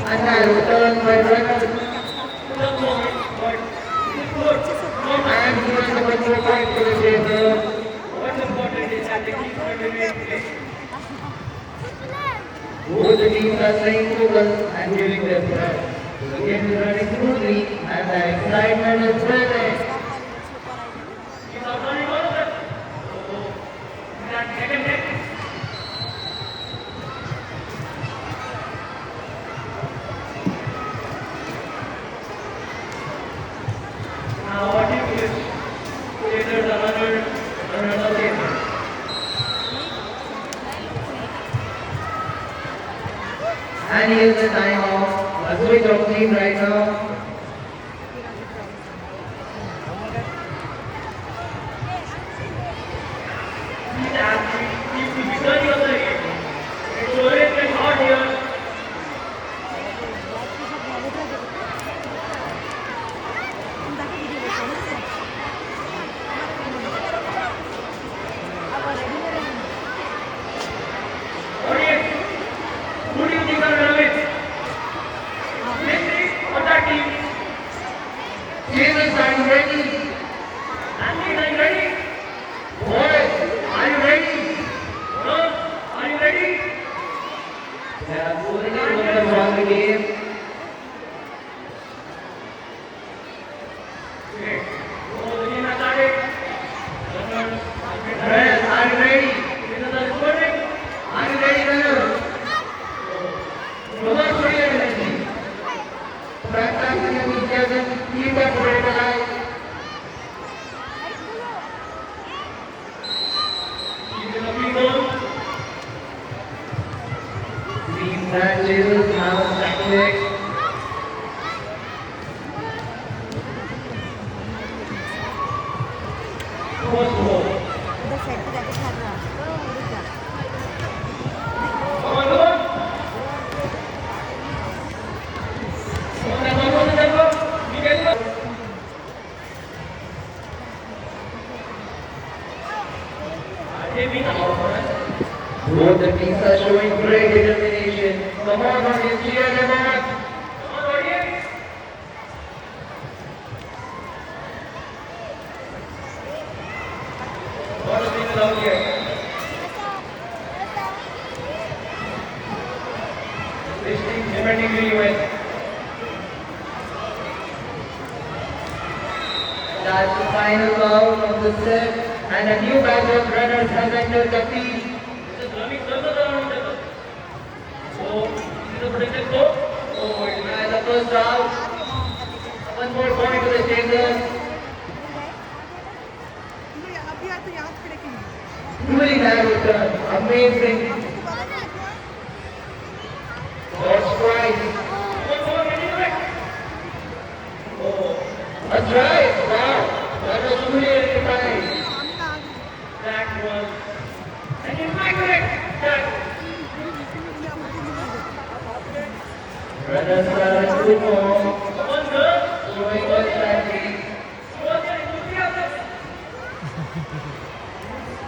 And now return by runner. And given the one more point to the table. What's important is that the keeper remains play. Both the teams are staying focused and giving their best. The game is running smoothly and the excitement is building. He's out running all of them. That second hit. Now what if later the runner again? And here's the time of a switch of team right now. He's returning on the hit. It's always been hard here. Audience, who do you think are going to win? This team or that team? Jesus, are you ready? Andy, are you ready? Boys, are you ready? Girls, are you ready? They are moving focus on the game. Okay. So the game has started. Runners, Friends, are you ready? winners are reporting. Are you ready, runners? Come on, show your energy. Fantastic enthusiasm. Keep that spirit alive. He's in a free zone. Team matches now tactics. First ball. Come on, come on. Come on, tempo. We get it. They win our opponent. Both the teams are showing great determination. Come on, audience, cheer them on. Come on, audience. What a thing out here. This team defending really well. That's the final round of the set, and a new batch of runners has entered the field. This is running circles around the table. So, this is a protected score. Oh, it is. And the first out. One more point to the table. Truly narrow turn. Amazing. First strike. Come on, get it back. Oh, A strike. Wow. That was truly electrifying. that was. And it's back correct. That. Runners are in good form. Come